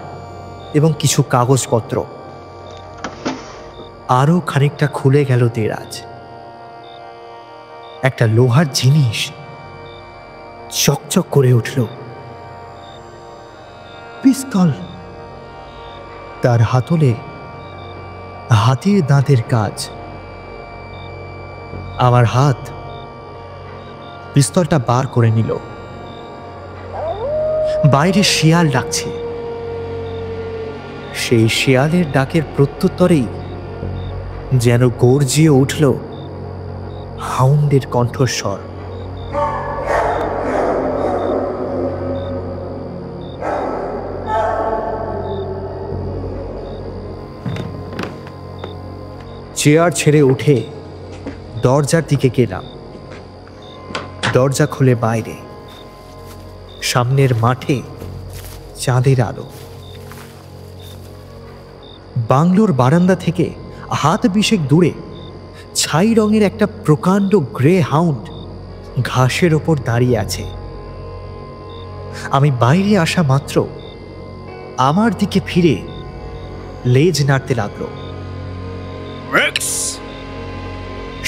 এবং কিছু কাগজপত্র। আরো খানিকটা খুলে গেল দেরাজ। একটা লোহার জিনিস চকচক করে উঠল। পিস্তল। তার হাতলে হাতির দাঁতের কাজ। আমার হাত পিস্তলটা বার করে নিল। বাইরে শিয়াল ডাকছে। সেই শিয়ালের ডাকের প্রত্যুত্তরেই যেন গর্জিয়ে উঠল হাউন্ডের কণ্ঠস্বর। চেয়ার ছেড়ে উঠে দরজার দিকে গেলাম। দরজা খুলে বাইরে সামনের মাঠে চাঁদের আলো। বাংলোর বারান্দা থেকে হাত 20 দূরে ছাই রঙের একটা প্রকাণ্ড গ্রে হাউন্ড ঘাসের ওপর দাঁড়িয়ে আছে। আমি বাইরে আসা মাত্র আমার দিকে ফিরে লেজ নাড়তে লাগলো।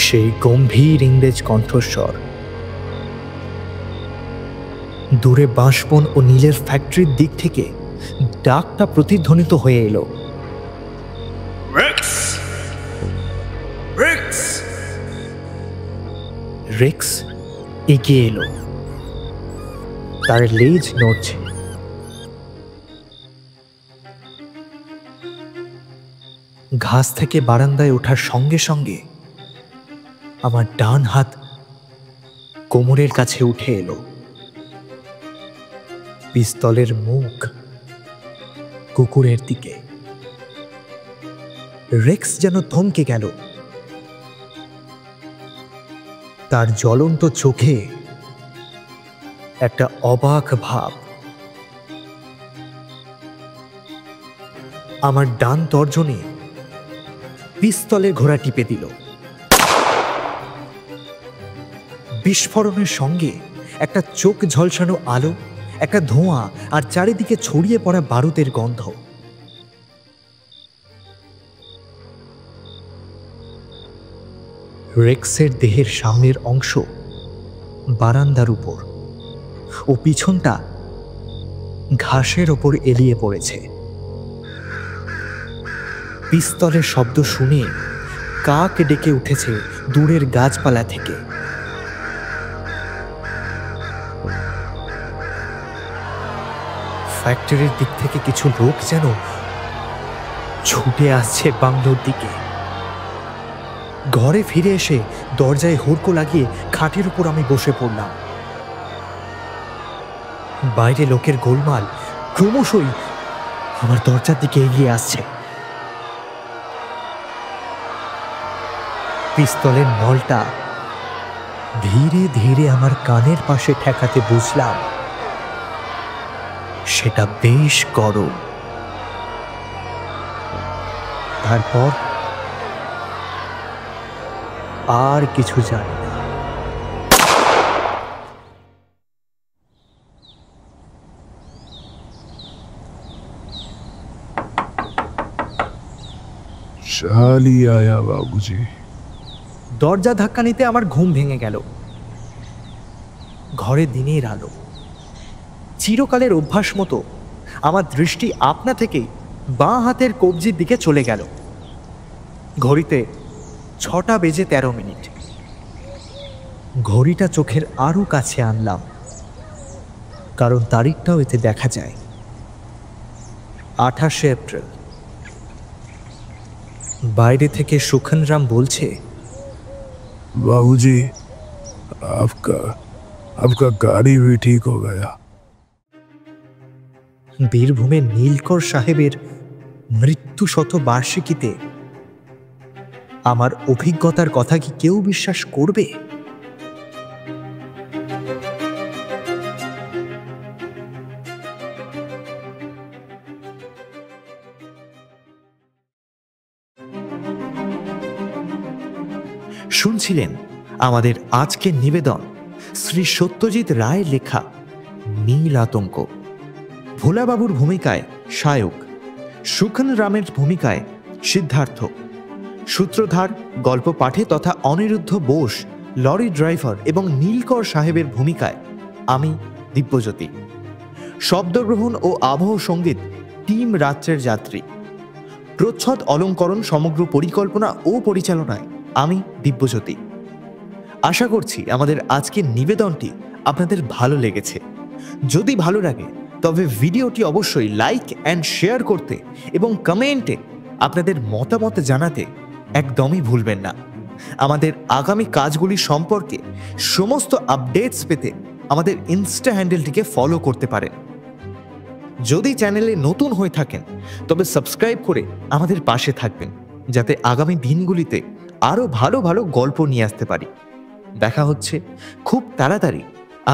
সেই গম্ভীর ইংরেজ কণ্ঠস্বর। দূরে বাঁশবন ও নীলের ফ্যাক্টরির দিক থেকে ডাকটা প্রতিধ্বনিত হয়ে এলো। রেক্স এগিয়ে এলো, তার লেজ নড়ছে। ঘাস থেকে বারান্দায় ওঠার সঙ্গে সঙ্গে আমার ডান হাত কোমরের কাছে উঠে এলো। পিস্তলের মুখ কুকুরের দিকে। রেক্স যেন থমকে গেল। তার জ্বলন্ত চোখে একটা অবাক ভাব। আমার ডান তর্জনে পিস্তলের ঘোড়া টিপে দিল। বিস্ফোরণের সঙ্গে একটা চোখ ঝলসানো আলো, একটা ধোঁয়া আর চারিদিকে ছড়িয়ে পড়া বারুদের গন্ধ। রেক্সের দেহের সামনের অংশ বারান্দার উপর ও পিছনটা ঘাসের ওপর এলিয়ে পড়েছে। পিস্তলের শব্দ শুনে কাক ডেকে উঠেছে দূরের গাছপালা থেকে। ফ্যাক্টরির দিক থেকে কিছু লোক যেন ছুটে আসছে বাংলোর দিকে। ঘরে ফিরে এসে দরজায় হুড়কো লাগিয়ে খাটের উপর আমি বসে পড়লাম। বাইরে লোকের গোলমাল ক্রমশই আমার দরজার দিকে এগিয়ে আসছে। পিস্তলের নলটা ধীরে ধীরে আমার কানের পাশে ঠেকাতে বুঝলাম সেটা বেশ গরম। তারপর আর কিছু জানি না।
चाली आया बाबूजी।
দরজা ধাক্কা নিতে আমার ঘুম ভেঙে গেল। ঘরে দিনের আলো। চিরকালের অভ্যাস মতো আমার দৃষ্টি আপনা থেকেই বাঁ হাতের কবজির দিকে চলে গেল। ঘড়িতে 6:13। ঘড়িটা চোখের আরো কাছে আনলাম, কারণ তারিখটাও এতে দেখা যায়, 28 এপ্রিল। বাইরে থেকে সুখনরাম বলছে,
बाबूजी आपका गाड़ी भी ठीक हो गया।
বীরভূমের নীলকর সাহেবের মৃত্যু শতবার্ষিকীতে আমার অভিজ্ঞতার কথা কি কেউ বিশ্বাস করবে? শুনছিলেন আমাদের আজকের নিবেদন শ্রী সত্যজিৎ রায়ের লেখা নীল আতঙ্ক। ভোলাবাবুর ভূমিকায় সায়ক, সুখন রামের ভূমিকায় সিদ্ধার্থ, সূত্রধার, গল্প পাঠে তথা অনিরুদ্ধ বোস লরি ড্রাইভার এবং নীলকর সাহেবের ভূমিকায় আমি দিব্যজ্যোতি। শব্দগ্রহণ ও আবহ সঙ্গীত টিম রাত্রের যাত্রী। প্রচ্ছদ অলঙ্করণ সমগ্র পরিকল্পনা ও পরিচালনায় আমি দিব্যজ্যোতি। আশা করছি আমাদের আজকের নিবেদনটি আপনাদের ভালো লেগেছে। যদি ভালো লাগে তবে ভিডিওটি অবশ্যই লাইক অ্যান্ড শেয়ার করতে এবং কমেন্টে আপনাদের মতামত জানাতে একদমই ভুলবেন না। আমাদের আগামী কাজগুলি সম্পর্কে সমস্ত আপডেটস পেতে আমাদের ইনস্টা হ্যান্ডেলটিকে ফলো করতে পারেন। যদি চ্যানেলে নতুন হয়ে থাকেন তবে সাবস্ক্রাইব করে আমাদের পাশে থাকবেন, যাতে আগামী দিনগুলিতে আরও ভালো ভালো গল্প নিয়ে আসতে পারি। দেখা হচ্ছে খুব তাড়াতাড়ি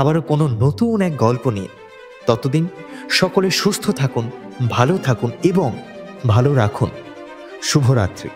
আবারও কোনো নতুন এক গল্প নিয়ে। ততদিন সকলে সুস্থ থাকুন, ভালো থাকুন এবং ভালো রাখুন। শুভরাত্রি।